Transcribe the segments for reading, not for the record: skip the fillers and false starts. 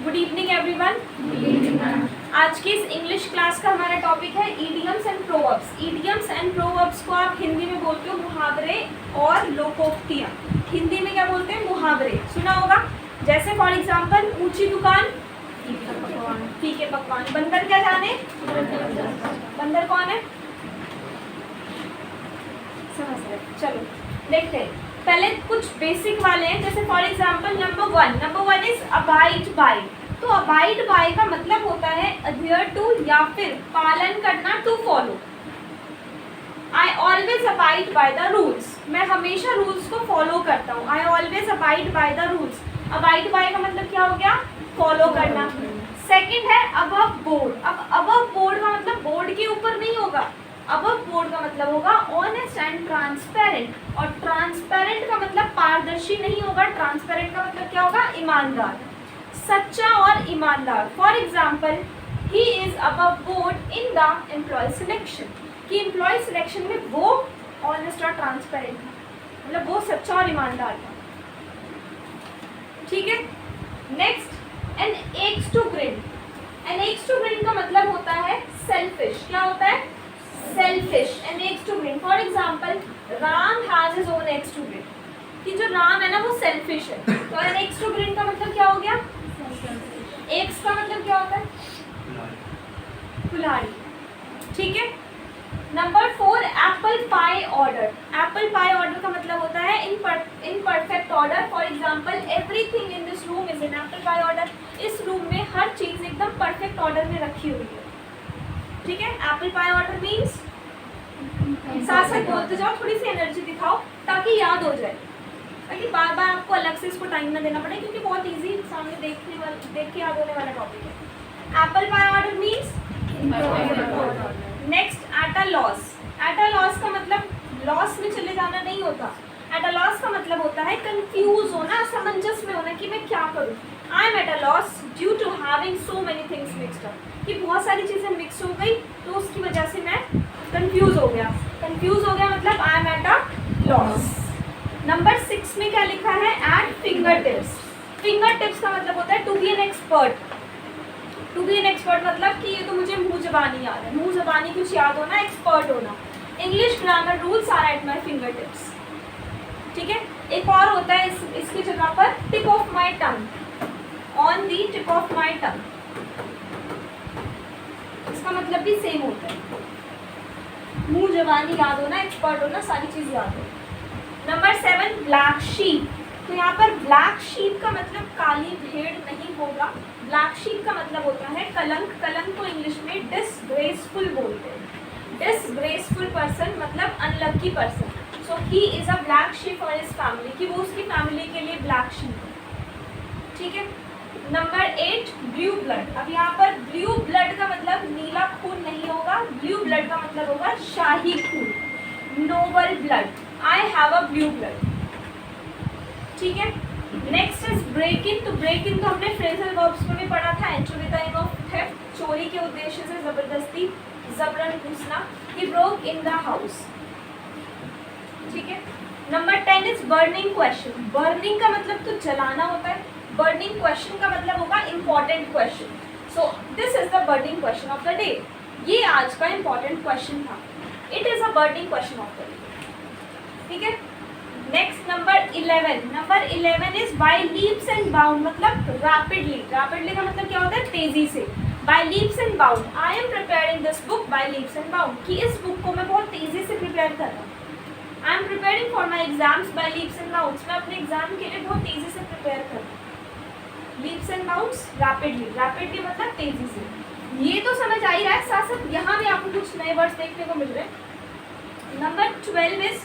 Good evening everyone. आज की इस इंग्लिश क्लास का हमारा टॉपिक है idioms and proverbs. Idioms and proverbs को आप हिंदी में बोलते हो मुहावरे और लोकोक्तियाँ। हिंदी में क्या बोलते हैं? मुहावरे। सुना होगा, जैसे फॉर एग्जाम्पल ऊंची दुकान फीके पकवान। बंदर क्या जाने? बंदर कौन है? समझ रहे? चलो देखते हैं। पहले कुछ बेसिक वाले हैं, जैसे for example number one is abide by. तो अबाइड बाय का मतलब होता है अडियर टू या फिर पालन करना, to follow. I always abide by the rules. मैं हमेशा रूल्स को फॉलो करता हूँ। I always abide by the rules. Abide by का मतलब क्या हो गया? फॉलो करना। सेकंड है अबव बोर्ड। अब अबव बोर्ड का मतलब बोर्ड के ऊपर नहीं होगा। अबव बोर्ड का मतलब होगा ऑनेस्ट एंड ट्रांसपेरेंट, और ट्रांसपेरेंट का मतलब पारदर्शी नहीं होगा। ट्रांसपेरेंट का मतलब क्या होगा? ईमानदार, सच्चा और ईमानदार। For example he is above board in the employ selection, कि एम्प्लॉय सिलेक्शन में वो ऑनेस्ट और ट्रांसपेरेंट था, मतलब वो सच्चा और ईमानदार था। ठीक है। Next, an axe to grind. An axe to grind का मतलब होता है सेल्फिश। क्या होता है? Selfish. An axe to grind. For example Ram has his own axe to grind, कि जो राम है ना वो सेल्फिश है। तो एन एक्स टू ग्रिन का मतलब क्या हो गया? एक्स का मतलब क्या होता है? कुल्हाड़ी। ठीक है। Number 4 apple pie order. Apple pie order का मतलब होता है in perfect order. For example everything in this room is in apple pie order. इस रूम में हर चीज एकदम परफेक्ट ऑर्डर में रखी हुई है। ठीक है। एप्पल पाई ऑर्डर मीन्स, साथ साथ बोलते जाओ, थोड़ी सी एनर्जी दिखाओ ताकि याद हो जाए, ताकि बार बार आपको अलग से इसको टाइम ना देना पड़े, क्योंकि बहुत इजी सामने देख के याद होने वाला टॉपिक है। Apple pie order means. Next, eight a loss. Eight a loss का मतलब लॉस में चले जाना नहीं होता। एट अ लॉस का मतलब होता है कंफ्यूज होना, असमंजस में होना कि मैं क्या करूँ। I am at a loss due to having so many things mixed up, कि बहुत सारी चीज़ें मिक्स हो गई तो उसकी वजह से मैं कंफ्यूज हो गया। कंफ्यूज हो गया मतलब I am at a loss. Number 6 में क्या लिखा है? At finger tips. Finger tips का मतलब होता है to be an expert. To be an expert मतलब कि ये तो मुझे मुंह जबानी याद है, मुंह जबानी कुछ याद होना, एक्सपर्ट होना। English grammar rules are at my finger tips. ठीक है। एक और होता है इसकी जगह पर tip of my tongue, on the tip of my tongue. इसका मतलब भी सेम होता है, मुंह जबानी याद होना, एक्सपर्ट होना, सारी चीज याद हो। Number 7 black sheep. तो यहाँ पर ब्लैक शीप का मतलब काली भेड़ नहीं होगा। ब्लैक शीप का मतलब होता है कलंक। कलंक को इंग्लिश में डिसग्रेसफुल बोलते हैं। डिसग्रेसफुल पर्सन मतलब unlucky person. So he is a black sheep for his family, कि वो उसकी फैमिली के लिए ब्लैक शीप है। ठीक है। Number 8 blue blood. अब यहाँ पर ब्लू ब्लड का मतलब नीला खून नहीं होगा। ब्लू ब्लड का मतलब होगा शाही खून, noble blood. I have a blue blood. ठीक है। Next is break in. तो ब्रेक इन तो हमने फ्रेजल वर्ब्स में भी पढ़ा था। Enter with the aim of theft, चोरी के उद्देश्य से जबरदस्ती, जबरन घुसना। He broke in the house. ठीक है। Number 10 is burning question. Burning का मतलब तो जलाना होता है। बर्निंग क्वेश्चन का मतलब होगा important question. So this is the burning question of the day. ये आज का इंपॉर्टेंट क्वेश्चन था। It is a burning question of the day. ठीक है। Next number 11। Number 11 is by leaps and bound, मतलब रैपिडली। रैपिडली का मतलब क्या होता है? तेजी से। By leaps and bound, I am preparing this book by leaps and bound, कि इस बुक को मैं बहुत तेजी से प्रिपेयर कर रहा हूँ। I am preparing for my exams by leaps and bounds, मैं अपने एग्जाम के लिए बहुत तेजी से प्रिपेयर कर रहा हूँ। Leaps and bounds rapidly. Rapidly मतलब तेजी से। ये तो समझ आ ही रहा है, साथ साथ यहाँ भी आपको कुछ नए वर्ड्स देखने को मिल रहे हैं। नंबर 12 इज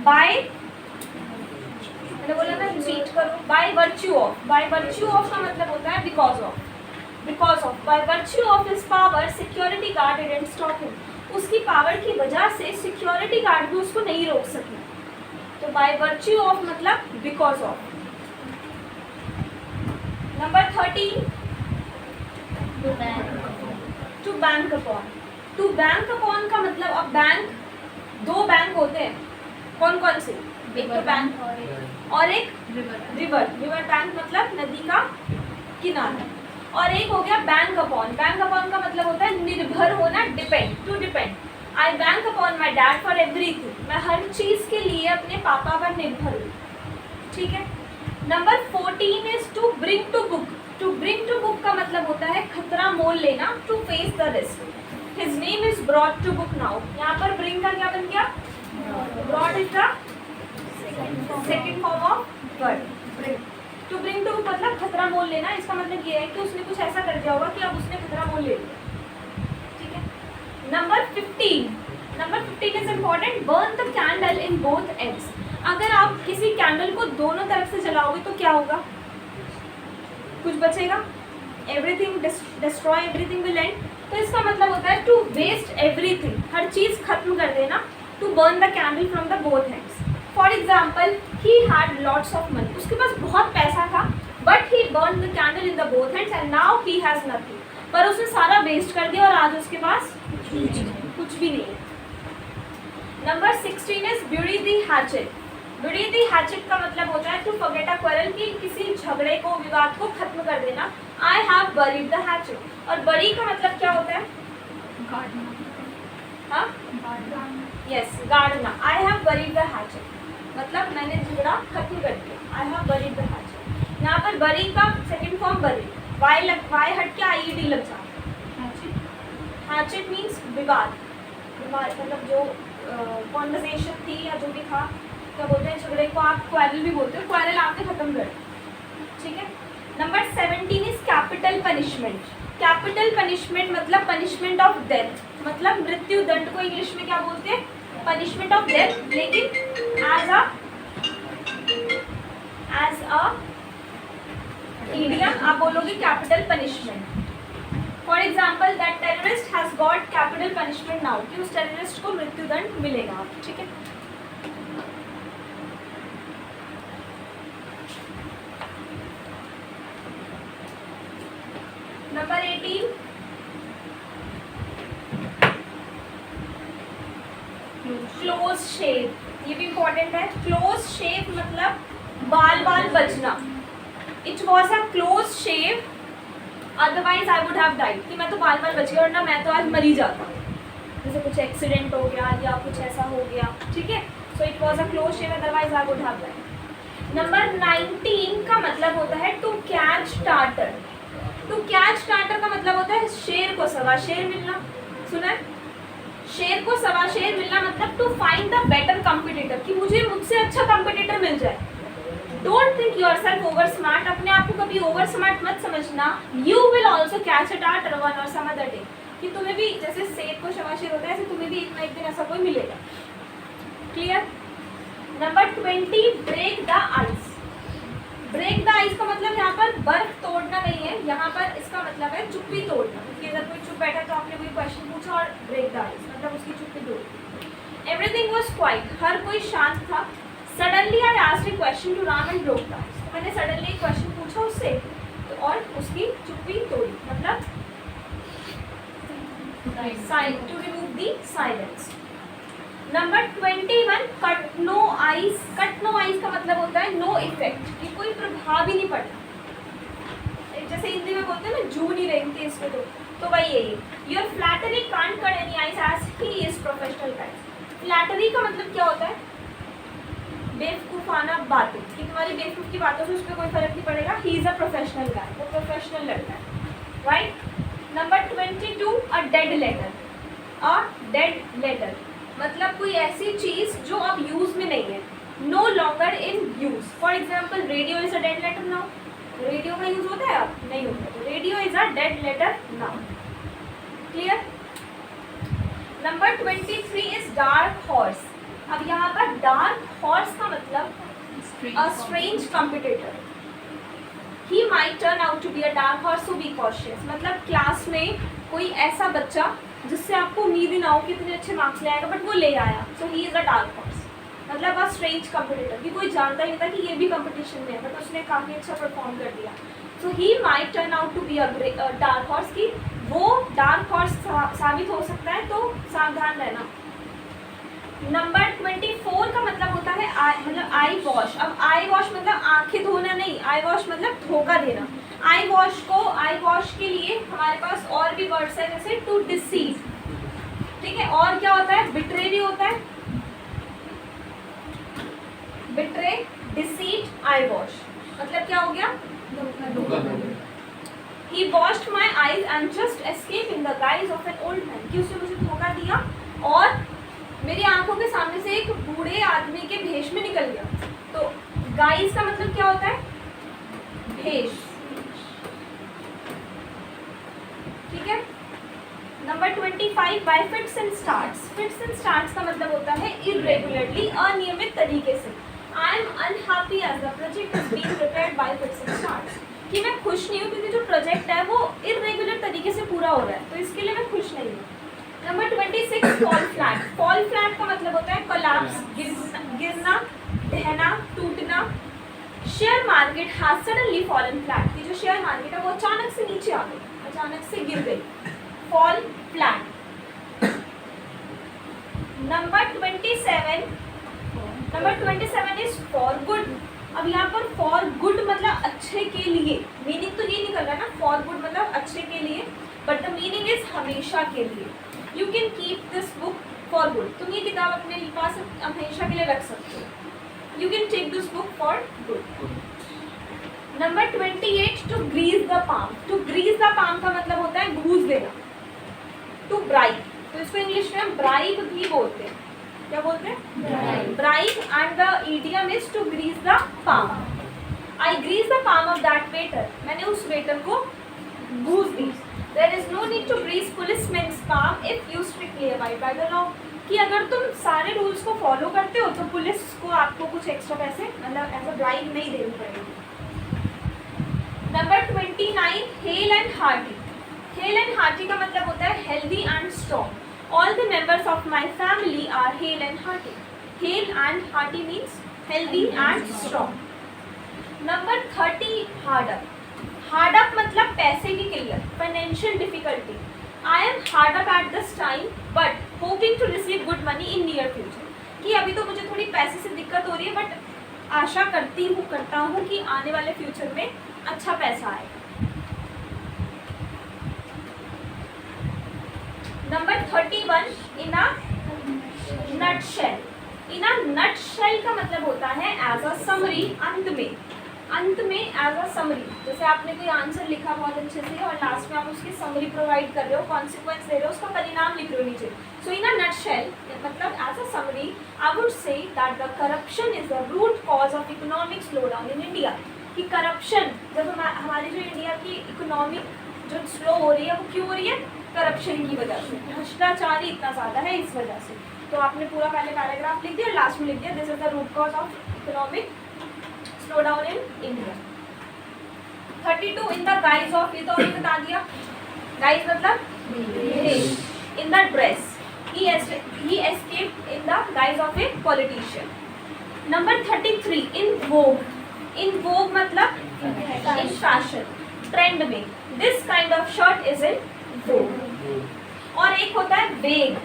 बाय, मैंने बोला ना रिपीट करो, bye virtue of. Bye virtue of का मतलब होता है because of. Because of, bye virtue of his power security guard didn't stop him. उसकी पावर की वजह से सिक्योरिटी गार्ड भी उसको नहीं रोक सके। तो बाय वर्च्यू ऑफ मतलब because of. Number 13 to bank upon. To bank upon का मतलब, अब बैंक, दो बैंक होते हैं, कौन कौन से? एक तो बैंक और एक रिवर। रिवर बैंक मतलब नदी का किनारा। और एक हो गया बैंक अपॉन। बैंक अपॉन का मतलब होता है निर्भर होना, depend, to depend. I bank upon my dad for everything, मैं हर चीज़ के लिए अपने पापा पर निर्भर हूँ। ठीक है। Number 14 is to bring to book. To bring to book का मतलब होता है खतरा मोल लेना, to face the risk. His name is brought to book now. यहाँ पर ब्रिंग का क्या बन गया? Brought is the second form of word bring. To bring to book मतलब खतरा मोल लेना। इसका मतलब ये है कि उसने कुछ ऐसा कर दिया होगा कि अब उसने खतरा मोल ले लिया। ठीक है। Number 15, number 15 is important, burn the candle in both ends. अगर आप किसी कैंडल को दोनों तरफ से जलाओगे तो क्या होगा? कुछ बचेगा? Everything destroy, everything will and. तो इसका मतलब होता है टू वेस्ट एवरीथिंग, हर चीज खत्म कर देना। To burn the candle from the both ends. For example, he had lots of money, उसके पास बहुत पैसा था, but he burn the candle in the both ends and now he has nothing. पर उसने सारा वेस्ट कर दिया और आज उसके पास कुछ भी नहीं है। Number 16 is bury the hatchet. Bury the hatchet का मतलब होता है टू फॉरगेट अ क्वारल, कि किसी झगड़े को, विवाद को खत्म कर देना। I have buried the hatchet. और बरी का मतलब क्या होता है? हाँ, यस, गाड़ना। I have buried the hatchet मतलब मैंने झगड़ा खत्म कर दिया। I have buried the hatchet. यहाँ पर बरी का सेकंड फॉर्म बरी, वाई हट के IED लग जाता है। हैचेट मीन्स विवाद, मतलब जो कॉन्वर्सेशन थी या जो भी था, क्या बोलते हैं झगड़े को आप क्वारल भी बोलते हो, क्वारल आपने खत्म कर। ठीक है। Number 17 is capital punishment. Capital punishment मतलब पनिशमेंट ऑफ डेथ, मतलब मृत्यु दंड को इंग्लिश में क्या बोलते हैं? पनिशमेंट ऑफ डेथ, लेकिन एज अ इडियम आप बोलोगे capital punishment. For example, that terrorist has got capital punishment now, कि उस टेररिस्ट को मृत्युदंड मिलेगा। ठीक है। नंबर 18 क्लोज शेव। ये भी इंपॉर्टेंट है। क्लोज शेव मतलब बाल बाल बचना। It was a close shave, otherwise I would have died, कि मैं तो बाल बाल बच गया वरना मैं तो आज मर ही जाता, जैसे कुछ एक्सीडेंट हो गया या कुछ ऐसा हो गया। ठीक है। So it was a close shave, otherwise I would have died. Number 19 का मतलब होता है to catch tartar. To catch tartar का मतलब होता है शेर को सवा शेर मिलना। सुना है? शेर को सवा शेर मिलना मतलब to find the better competitor, कि मुझे मुझसे अच्छा कंपटीटर मिल जाए। Don't think yourself over smart, अपने आप को कभी ओवर स्मार्ट मत समझना। You will also catch a tartar one और सम अदर डे, कि तुम्हें भी जैसे शेर को सवा शेर होता है, ऐसे तुम्हें भी एक ना एक दिन ऐसा कोई मिलेगा। Clear? Number 20 break the ice. Break the ice का मतलब यहाँ पर बर्फ तोड़ना नहीं है, यहाँ पर इसका मतलब है चुप्पी तोड़ना। कि अगर कोई चुप बैठा तो आपने कोई क्वेश्चन पूछा और ब्रेक द आइस मतलब उसकी चुप्पी तोड़। एवरीथिंग वाज क्वाइट, हर कोई शांत था। Suddenly I asked a question to Ram and broke the ice, तो मैंने सडनली क्वेश्चन पूछा उससे तो और उसकी चुप्पी तोड़ी, मतलब to remove the silence. Number 21 cut no ice. Cut no ice का मतलब होता है नो इफेक्ट, कि कोई प्रभाव ही नहीं पड़ता। जैसे हिंदी में बोलते हैं ना जू नहीं रेंगती इस पे, तो वही यही। Your flattery can't cut any ice as he is professional guys. Flattery का मतलब क्या होता है? बेवकूफाना बातें, कि तुम्हारी बेवकूफ की बातों से उस पर कोई फर्क नहीं पड़ेगा। ही इज अ प्रोफेशनल गाय, वो प्रोफेशनल लड़का है। Right. Number 22 a dead letter. A dead letter मतलब कोई ऐसी चीज जो अब यूज में नहीं है, no longer in use. For example, radio is a dead letter now. Radio का यूज होता है अब नहीं होता, तो radio is a dead letter now. Clear? Number 23 is dark horse. अब यहाँ पर डार्क हॉर्स का मतलब a strange competitor. He might turn out to be a dark horse, so be cautious. मतलब क्लास में कोई ऐसा बच्चा जिससे आपको उम्मीद ही ना हो कि इतने अच्छे मार्क्स ले आएगा, बट वो ले आया, so he is a dark horse. मतलब अ स्ट्रेंज कॉम्पिटिटर, कि कोई जानता ही नहीं था कि ये भी कंपटीशन में है, बट उसने काफ़ी अच्छा परफॉर्म कर दिया। So he might turn out to be a dark horse, की वो डार्क हॉर्स साबित हो सकता है, तो सावधान रहना। नंबर 24 का मतलब होता है मतलब आई वॉश। अब आई वॉश मतलब आंखें धोना नहीं, आई वॉश मतलब धोखा देना। आई वॉश हमारे पास और भी वर्ड्स है जैसे टू डिसीव, ठीक है। और क्या होता है, बिट्रे भी होता है, बिट्रे, डिसीट, आई वॉश, मतलब क्या हो गया, He washed my eyes and just escaped in the guise of an old man, कि उसने मुझे धोखा दिया और मेरी आंखों के सामने से एक बूढ़े आदमी के भेष में निकल गया। तो गाइस का मतलब क्या होता है, भेष, ठीक है। Number 25 by fits and starts. Fits and starts का मतलब होता है इरेगुलरली, अनियमित तरीके से। I am unhappy as the project is being prepared by fits and starts, कि मैं खुश नहीं हूँ क्योंकि जो प्रोजेक्ट है वो इरेगुलर तरीके से पूरा हो रहा है, तो इसके लिए मैं खुश नहीं हूँ। Number 26 fall flat. Fall flat का मतलब होता है कोलैप्स, गिरना, ढहना, टूटना। Share market has suddenly fallen flat, कि जो शेयर मार्केट है वो अचानक से नीचे आ गई, अचानक से गिर गई, fall flat. Number 27 is for good. अब यहाँ पर फॉर गुड मतलब अच्छे के लिए, मीनिंग तो ये निकल रहा है ना, फॉर गुड मतलब अच्छे के लिए, बट द मीनिंग इज हमेशा के लिए। You can keep this book for good, तुम ये किताब अपने पास हमेशा के लिए रख सकते हो। You can take this book for good. Number 28 to grease the palm. To grease the palm का मतलब होता है घूस देना, टू ब्राइब, तो इसको इंग्लिश में हम ब्राइब भी बोलते हैं, क्या बोलते हैं, bribe, and the idiom is to grease the palm. I grease the palm of that waiter, मैंने उस वेटर को घूस दी। There is no need to grease policeman's palm if you strictly abide by the law, कि अगर तुम सारे rules को फॉलो करते हो तो पुलिस को आपको कुछ एक्स्ट्रा पैसे मतलब एज अ ब्राइब नहीं देनी पड़ेगी। Number 29 hello and hearty. Hello and hearty का मतलब होता है healthy and strong. All the members of my family are hale and hearty. Hale and hearty means healthy and strong. Number 30 hard up. Hard up मतलब पैसे की किल्लत, financial difficulty. I am hard up at this time, but hoping to receive good money in near future. कि अभी तो मुझे थोड़ी पैसे से दिक्कत हो रही है, बट आशा करता हूँ कि आने वाले फ्यूचर में अच्छा पैसा आए। Number 31 in a nutshell. In a nutshell का मतलब होता है एज अ समरी, अंत में एज अ समरी। जैसे आपने कोई आंसर लिखा बहुत अच्छे से और लास्ट में आप उसकी समरी प्रोवाइड कर रहे हो, कॉन्सिक्वेंस दे रहे हो, उसका परिणाम लिख रहे हो नीचे। सो इन अ नटशेल मतलब as a summary I would say that the corruption is the root cause of economic slow down in India. कि करप्शन, जब हमारी जो इंडिया की इकोनॉमी जो स्लो हो रही है वो क्यों हो रही है, करप्शन की वजह से, भ्रष्टाचार ही इतना ज़्यादा है इस वजह से। तो आपने पूरा पहले पैराग्राफ लिख दिया और लास्ट में लिख दिया this is the root cause of economic slow down in India. 32 in the guise of, ये तो हमने बता दिया, गाइज मतलब in the dress, he escaped in the guise of a politician. Number 33 in vogue. In vogue मतलब in fashion, trend में, this kind of shirt is in vogue. और एक होता है वेग,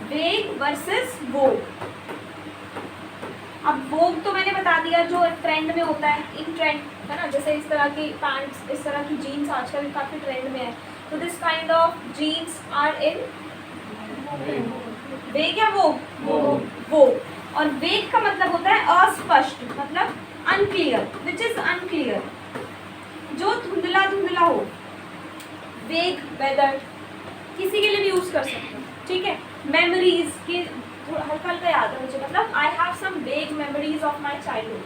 वेग वर्सेस वोग। अब वोग तो मैंने बता दिया जो ट्रेंड में होता है, इन ट्रेंड है ना, जैसे इस तरह की पैंट्स, इस तरह की जीन्स आजकल काफी ट्रेंड में है, तो this kind of jeans are in vague या वोग। और वेग का मतलब होता है अस्पष्ट, मतलब अनक्लियर, विच इज अनक्लियर, जो धुंधला धुंधला हो। वेग वेदर किसी के लिए भी यूज कर सकते हो, ठीक है। मेमोरीज की हल्का हल्का याद है मुझे, मतलब आई हैव सम वेग मेमोरीज ऑफ माई चाइल्डहुड,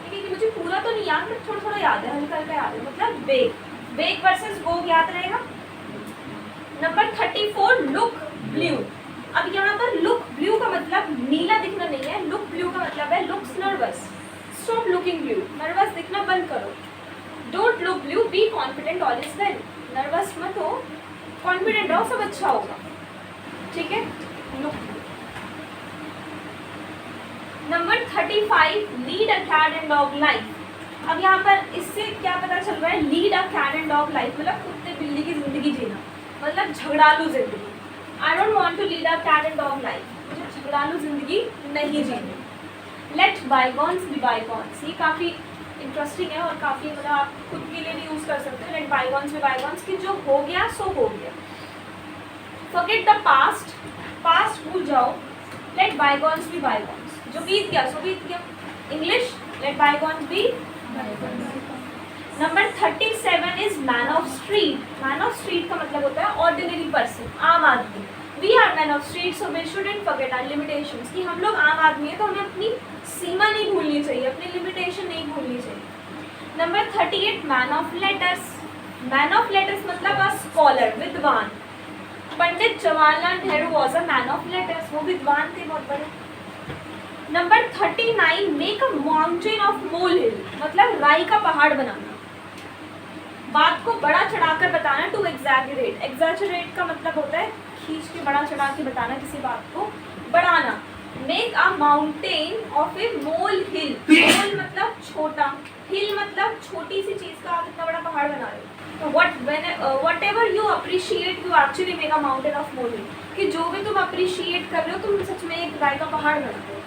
ठीक है, कि मुझे पूरा तो नहीं याद बट थोड़ा थोड़ा याद है, हल्का हल्का याद है, मतलब वेग। वेग वर्सेस वोग याद रहेगा। Number 34 look blue. अब यहाँ पर लुक ब्लू का मतलब नीला दिखना नहीं है, लुक ब्लू का मतलब है looks nervous, stop looking blue, nervous दिखना बंद करो। Don't look blue, be confident, all is well, nervous मत हो, कॉन्फिडेंट रहो, सब अच्छा होगा, ठीक है। Look. Number 35 lead a cat and dog life. अब यहाँ पर इससे क्या पता चल रहा है, lead a cat and dog life मतलब कुत्ते बिल्ली की जिंदगी जीना, मतलब झगड़ालू जिंदगी। I don't want to lead a cat and dog life, मुझे झगड़ालू जिंदगी नहीं जीनी। लेट बाईगॉन्स बी बाईगॉन्स, ये काफ़ी इंटरेस्टिंग है और काफ़ी मतलब आप खुद के लिए भी यूज़ कर सकते हो। लेट बाईगॉन्स बी बाईगॉन्स, कि जो हो गया सो हो गया। फॉरगेट द पास्ट, पास्ट भूल जाओ। लेट बाईगॉन्स बी बाईगॉन्स, जो बीत गया सो बीत गया। English, let bygones be bygones. Number 37 is man of street. Man of street का मतलब होता है ऑर्डिनरी पर्सन, आम आदमी। We are man of street, so we shouldn't forget our limitations, कि हम लोग आम आदमी हैं तो हमें अपनी सीमा नहीं भूलनी चाहिए, अपनी लिमिटेशन नहीं भूलनी चाहिए। Number 38 man of letters. Man of letters मतलब अ स्कॉलर, विद्वान। Pandit Jawaharlal Nehru was a man of letters, वो विद्वान थे बहुत बड़े। Number 39 make a mountain of molehill, मतलब राई का पहाड़ बनाना, बात को बड़ा चढ़ाकर बताना। टू एग्जैजरेट, एग्जैजरेट का मतलब होता है खींच के बड़ा चढ़ा के बताना, किसी बात को बढ़ाना। मेक अ माउंटेन ऑफ ए मोल हिल, मोल मतलब छोटा, हिल मतलब छोटी सी चीज का आप इतना बड़ा पहाड़ बना रहे हो। तो whatever you appreciate you actually make a mountain of molehill, कि जो भी तुम अप्रिशिएट कर रहे हो तुम सच में एक राय का पहाड़ बना रहे हो।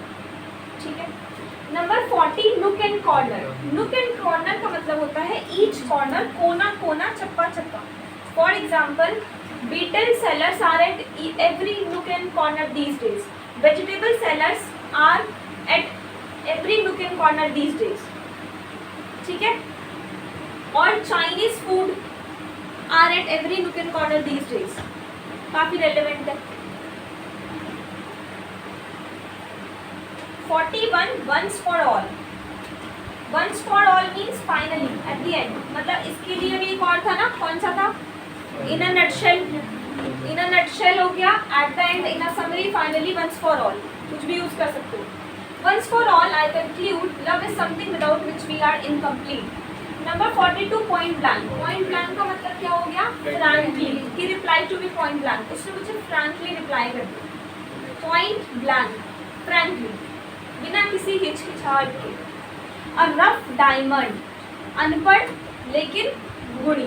ठीक है। नंबर 40 नुक एंड कॉर्नर। नुक एंड कॉर्नर का मतलब होता है ईच कॉर्नर, कोना कोना, चप्पा चप्पा। For example, betel sellers are at every nook and corner these days, vegetable sellers are at every nook and corner these days. ठीक है। और Chinese food are at every nook and corner these days, काफी relevant है। 41 once for all। once for all means finally at the end, मतलब इसके लिए भी एक और था ना, कौन सा था? in a nutshell, in a nutshell हो गया, at the end, in a summary, finally, once for all, कुछ भी यूज कर सकते हो। once for all I conclude love is something without which we are incomplete। Number 42 point blank। point blank का मतलब क्या हो गया? frankly, he replied to me point blank, उसने मुझे frankly reply कर दिया। point blank, frankly, बिना किसी हिचकिचाहट के। अ रफ डायमंड, अनपढ़ लेकिन गुणी,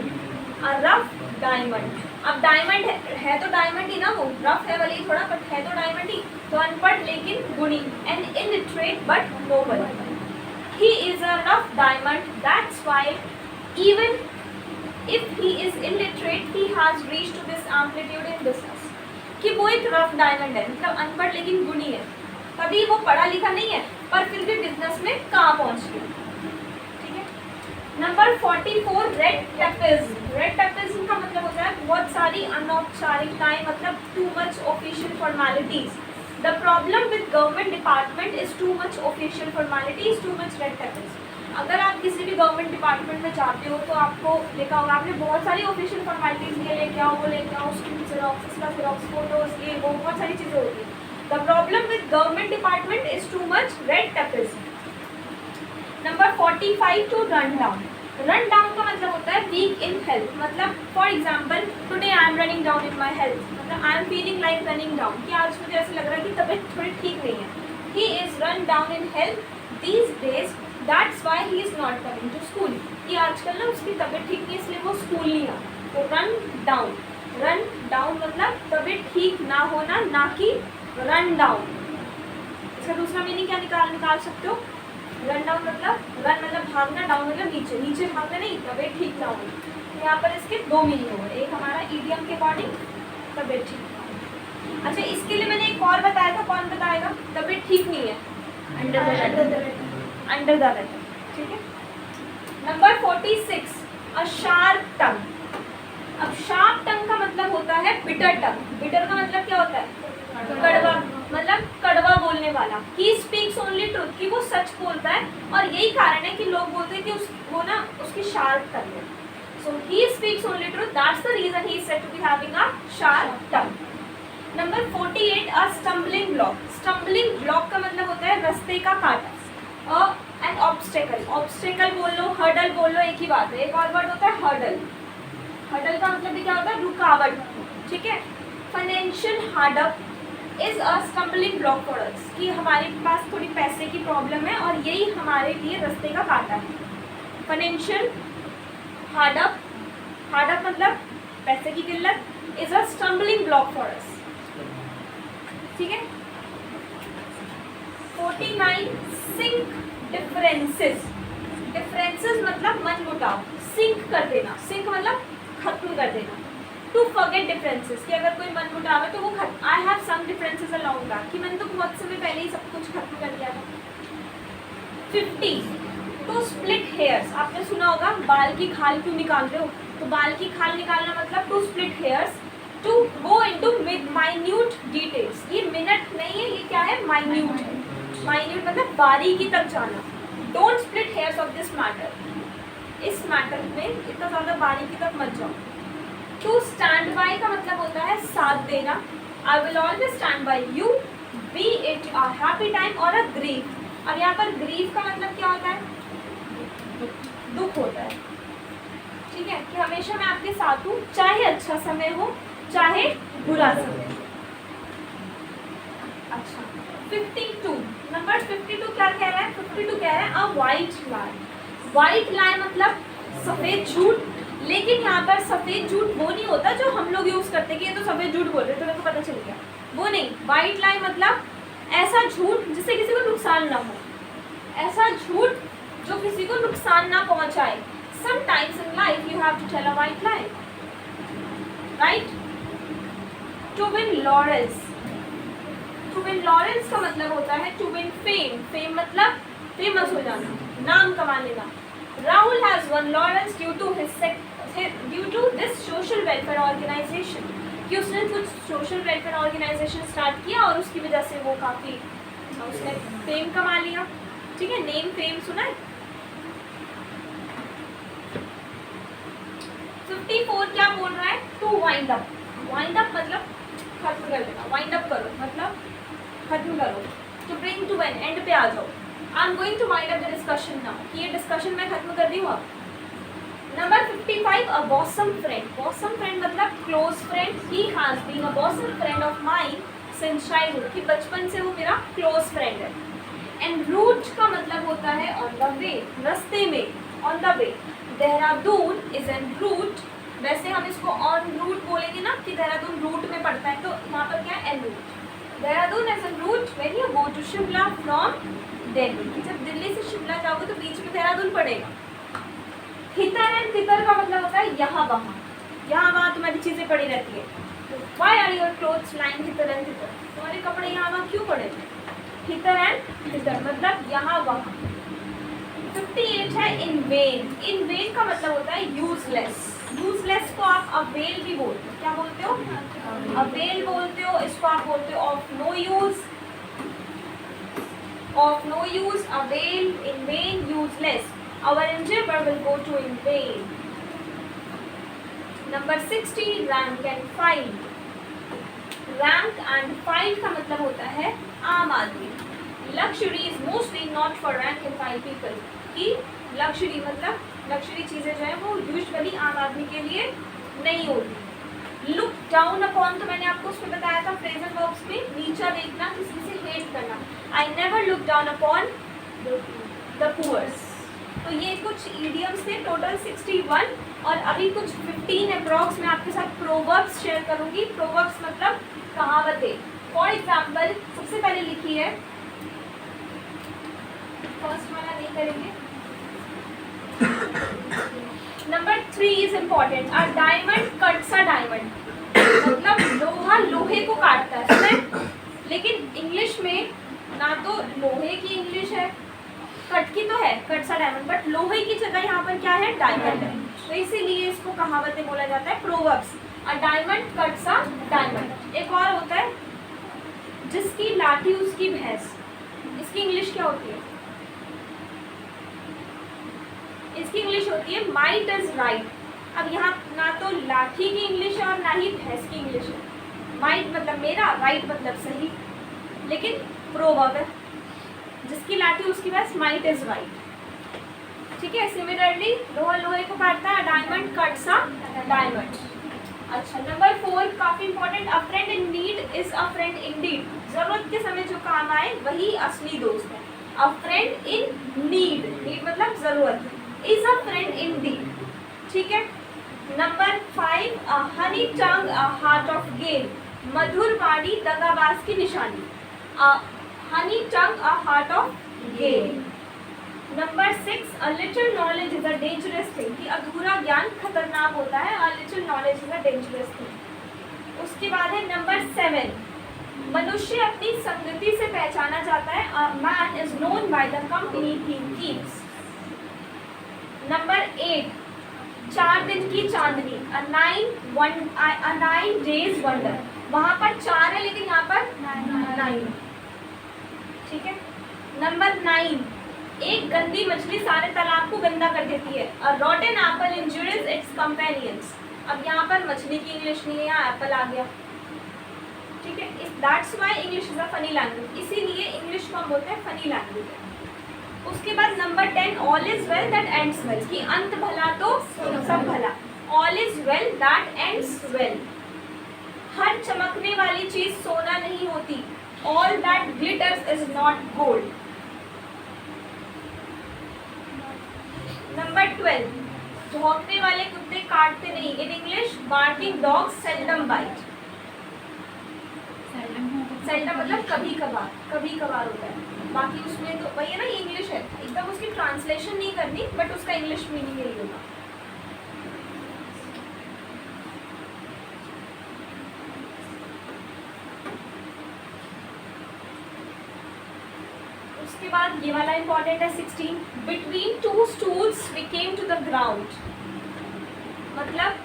अ रफ डायमंड। अब डायमंड है तो डायमंड ही ना, वो रफ है वाली थोड़ा, बट है तो डायमंड ही, तो अनपढ़ लेकिन गुणी। And illiterate but noble, he is a rough diamond, that's why even if he is illiterate he has reached to this amplitude in business, कि वो एक रफ डायमंड है, मतलब अनपढ़ लेकिन गुणी है, कभी वो पढ़ा लिखा नहीं है पर फिर भी बिजनेस में कहाँ पहुंच गया। ठीक है। Number 44 red tapism. Red tapism का मतलब होता है बहुत सारी अनौपचारिकताएं, मतलब too much official formalities. The problem with government department is too much official formalities, too much red tapism. अगर आप किसी भी गवर्नमेंट डिपार्टमेंट में जाते हो तो आपको लिखा होगा, आपने बहुत सारी ऑफिशियल फॉर्मेलिटीज ये लेके आओ, वो लेके आओ, उसकी जेरॉक्स, इसका जेरॉक्स, फोटोज, ये वो बहुत सारी चीज़ें होती हैं। The problem with government department is too much red tapeism। Number 45 to run down। run down का मतलब होता है weak in health, मतलब for example today I am running down in my health, मतलब I am feeling like running down, कि आज मुझे ऐसे लग रहा है कि तबीयत थोड़ी ठीक नहीं है। He is run down in health these days, that's why he is not coming to school, कि आजकल ना उसकी तबीयत ठीक नहीं इसलिए वो स्कूल नहीं आ। तो run down, run down मतलब तबीयत ठीक ना होना, ना कि रन डाउन। इसका दूसरा मीनिंग क्या निकाल सकते हो? रन डाउन मतलब रन मतलब भागना, डाउन मतलब नीचे, नीचे भागना नहीं, तबीयत ठीक ना होना। तो यहाँ पर इसके दो मीनिंग हो गए, एक हमारा ईडियम के अकॉर्डिंग तबीयत ठीक। अच्छा, इसके लिए मैंने एक और बताया था, कौन बताएगा? तबीयत ठीक नहीं है, अंडर द वेदर। ठीक है। Number 46 a sharp tongue. अब शार्प टंग का मतलब होता है बिटर टंग। बिटर का मतलब क्या होता है? कड़वा, मतलब कड़वा बोलने वाला। ही स्पीक्स ओनली ट्रूथ, कि वो सच बोलता है, और यही कारण है कि लोग बोलते हैं कि वो ना उसकी शार्प टंग है। So he speaks only truth, that's the reason he is said to be having a sharp tongue. Number 48 a stumbling block. Stumbling block का मतलब होता है रास्ते का कांटा। एन ऑब्स्टेकल, ऑब्स्टेकल बोल लो, हर्डल बोल लो, एक ही बात है। एक और वर्ड होता है हर्डल। हर्डल का मतलब भी क्या होता है? रुकावट। ठीक है। Financial hard up is a stumbling block for us, कि हमारे पास थोड़ी पैसे की प्रॉब्लम है और यही हमारे लिए रास्ते का कांटा है। फाइनेंशियल हार्डअप, हार्डअप मतलब पैसे की किल्लत, is a stumbling block for अस। ठीक है। 49 सिंक डिफरेंसेस। डिफरेंसेस मतलब मनमुटाव, सिंक कर देना, सिंक मतलब खत्म कर देना। टू फॉरगेट डिफरेंसेस, कि अगर कोई मनमुटाव है तो वो खत्म। I have some differences along that, कि मैंने तो बहुत समय पहले ही सब कुछ खत्म कर दिया था। 50 टू स्प्लिट हेयर्स, आपने सुना होगा बाल की खाल क्यों निकालते हो, तो बाल की खाल निकालना मतलब to split hairs, to go into minute details. ये मिनट नहीं है, ये क्या है, माइन्यूट है। माइन्यूट मतलब बारीकी तक जाना। Don't split hairs of this matter, इस मैटर में इतना ज़्यादा बारीकी तक मत जाओ। टू स्टैंड बाय का मतलब होता है साथ देना। I will always stand by you, B it a happy time और अ ग्रीफ। अब यहाँ पर ग्रीफ का मतलब क्या होता है, दुख होता है, ठीक है, कि हमेशा मैं आपके साथ हूँ, चाहे अच्छा समय हो चाहे बुरा समय। अच्छा 52 नंबर 52 क्या कह रहा है, 52 कह रहा है अ वाइट लाई। वाइट लाई मतलब सफेद झूठ, लेकिन यहाँ पर सफेद झूठ वो नहीं होता जो हम लोग यूज करते कि ये तो सफेद झूठ बोल रहे तो मेरे को पता चल गया, वो नहीं। वाइट लाई मतलब ऐसा झूठ जिससे किसी को नुकसान ना हो, ऐसा झूठ जो किसी को नुकसान ना पहुंचाए। Sometimes in life you have to tell a white lie, right? To win laurels, to win laurels का मतलब होता है to win fame, fame मतलब फेमस हो जाना, नाम कमा लेना। Rahul has won laurels due to this social welfare organization, कि उसने कुछ सोशल वेलफेयर ऑर्गेनाइजेशन स्टार्ट किया और उसकी वजह से वो काफ़ी उसने फेम कमा लिया, ठीक है। नेम फेम सुना है। 54 क्या बोल रहा है, to wind up. Wind up मतलब खत्म कर देना, वाइंड अप करो मतलब खत्म करो। To bring to an end पे आ जाओ। I am going to wind up the discussion now, कि ये डिस्कशन मैं खत्म कर रही हूँ अब। Number 55 a bosom friend. Bosom friend मतलब close friend. He has been a bosom friend of mine since childhood, कि बचपन से वो मेरा क्लोज फ्रेंड है। एंड रूट का मतलब होता है ऑन द वे, रास्ते में, on the way. Dehradun is en route, वैसे हम इसको ऑन रूट बोलेंगे ना कि देहरादून रूट में पड़ता है, तो यहाँ पर क्या है, en route. Dehradun as en route when you go to Shimla from Delhi, जब दिल्ली से शिमला जाओगे तो बीच में देहरादून पड़ेगा। हितर एंड तितर का मतलब होता है यहाँ वहाँ, यहाँ वहाँ तुम्हारी चीज़ें पड़ी रहती है। Why are your clothes lying hither and thither, तुम्हारे कपड़े यहाँ वहाँ क्यों पड़े थे। हितर एंड तितर मतलब यहाँ वहाँ। 58 है इन वेन। इन वेन का मतलब होता है यूजलेस। यूजलेस को आप अवेल भी बोलते हो, क्या बोलते हो, अवेल बोलते हो। इसको आप बोलते हो of no use, of no use, avail, in vain, useless. Our endeavor will go to in vain. Number 60 rank and file. Rank and file का मतलब होता है आम आदमी। Luxury is mostly not for rank and file people. कि luxury मतलब luxury चीज़ें जो है वो usually आम आदमी के लिए नहीं होती। Look down upon तो मैंने आपको उसमें बताया था phrasal verbs में, नीचा देखना, किसी से hate करना। I never look down upon the poor. तो ये कुछ idioms थे, टोटल 61, और अभी कुछ 15 अप्रॉक्स मैं आपके साथ प्रोवर्ब्स शेयर करूंगी। प्रोवर्ब्स मतलब कहावतें। फॉर एग्जाम्पल सबसे पहले लिखी है, फर्स्ट वाला नहीं करेंगे। Number 3 is important. A diamond cuts a diamond, मतलब लोहा लोहे को काटता है, सुने? लेकिन इंग्लिश में ना तो लोहे की इंग्लिश है, कट की तो है, कट सा डायमंड, बट लोहे की जगह यहाँ पर क्या है, डायमंड है। तो इसीलिए इसको कहावतें बोला जाता है, proverbs. A diamond cuts a diamond. एक और होता है जिसकी लाठी उसकी भैंस, इसकी इंग्लिश क्या होती है, इसकी इंग्लिश होती है माइट इज राइट। अब यहाँ ना तो लाठी की इंग्लिश है और ना ही भैंस की इंग्लिश है। माइट मतलब मेरा, राइट मतलब सही, लेकिन प्रोवर्ब है, जिसकी लाठी उसकी भैंस, माइट इज राइट, ठीक है। सिमिलरली लोहा लोहे को काटता है, डायमंड कट्स अ डायमंड। अच्छा नंबर 4 काफी important. A friend in need is a friend Indeed. जरूरत के समय जो काम आए वही असली दोस्त है। A friend in need, need मतलब जरूरत, इज अ फ्रेंड इंडीड, ठीक है। Number 5 a honey tongue a heart of game. मधुर वाणी दगाबाज की निशानी। Honey tongue a heart of game. Number 6, a little knowledge is a dangerous thing, कि अधूरा ज्ञान खतरनाक होता है, a little knowledge is a dangerous thing. उसके बाद है नंबर 7, मनुष्य अपनी संगति से पहचाना जाता है, a man is known by the company he keeps. Number 8, 4 दिन की चांदनी, अ 9 डेज वंडर, वहां पर 4 है लेकिन यहाँ पर 9, ठीक है। नंबर 9, एक गंदी मछली सारे तालाब को गंदा कर देती है, a rotten apple injurious its companions. अब यहाँ पर मछली की इंग्लिश नहीं है, यहाँ एप्पल आ गया, ठीक है। That's why English is a funny language, इसीलिए इंग्लिश को हम बोलते हैं फनी लैंग्वेज। उसके बाद number 10, all is well that ends well, कि अंत भला तो सब भला, all is well that ends well. हर चमकने वाली चीज सोना नहीं होती, all that glitters is not gold. Number 12, भौंकने वाले कुत्ते काटते नहीं, in English barking dogs seldom bite. Seldom मतलब कभी कभार होता है, बाकी उसमें तो वही है ना, इंग्लिश है, एकदम उसकी ट्रांसलेशन नहीं करनी, बट उसका इंग्लिश मीनिंग यही होगा। उसके बाद ये वाला इंपॉर्टेंट है 16, between 2 stools we came to the ground, मतलब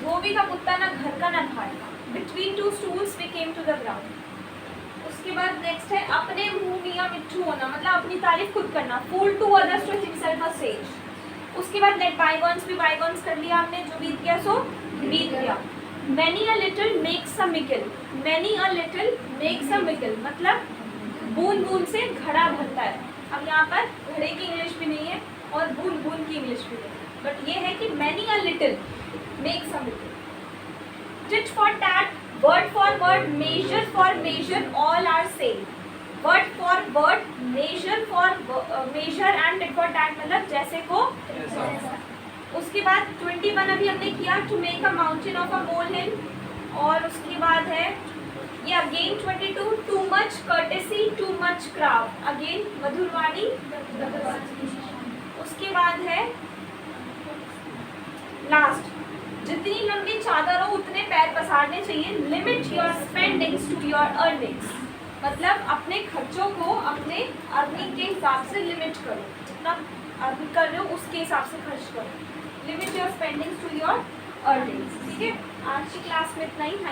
धोबी का कुत्ता ना घर का ना बाहर का, between 2 stools we came to the ground. उसके बाद नेक्स्ट है अपने मुंह मियां मिट्ठू होना, मतलब अपनी तारीफ खुद करना, fool to others to himself a sage. उसके बाद लेट बायगॉन्स बी बायगॉन्स कर लिया हमने, जो बीत गया सो बीत गया। Many a little makes a mickle, many a little makes a mickle, मतलब बूंद बूंद से घड़ा भरता है। अब यहाँ पर घड़े की इंग्लिश भी नहीं है और बूंद बूंद की इंग्लिश भी नहीं है, बट ये है कि many a little makes a mickle. Tit for tat, word for word, measure for measure, all are same. Word for word, measure for measure and tit for tat, मतलब जैसे को जैसा। उसके बाद 21 अभी हमने किया, to make a mountain of a molehill. और उसके बाद है ये again 22, too much courtesy too much craft, again मधुरवाणी। उसके बाद है लास्ट, जितनी लंबी चादर हो उतने पैर पसारने चाहिए, limit your spendings to your earnings, मतलब अपने खर्चों को अपने अर्निंग के हिसाब से लिमिट करो, जितना अर्न कर रहे हो उसके हिसाब से खर्च करो, limit your spendings to your earnings, ठीक है। आज की क्लास में इतना ही, थैंक यू।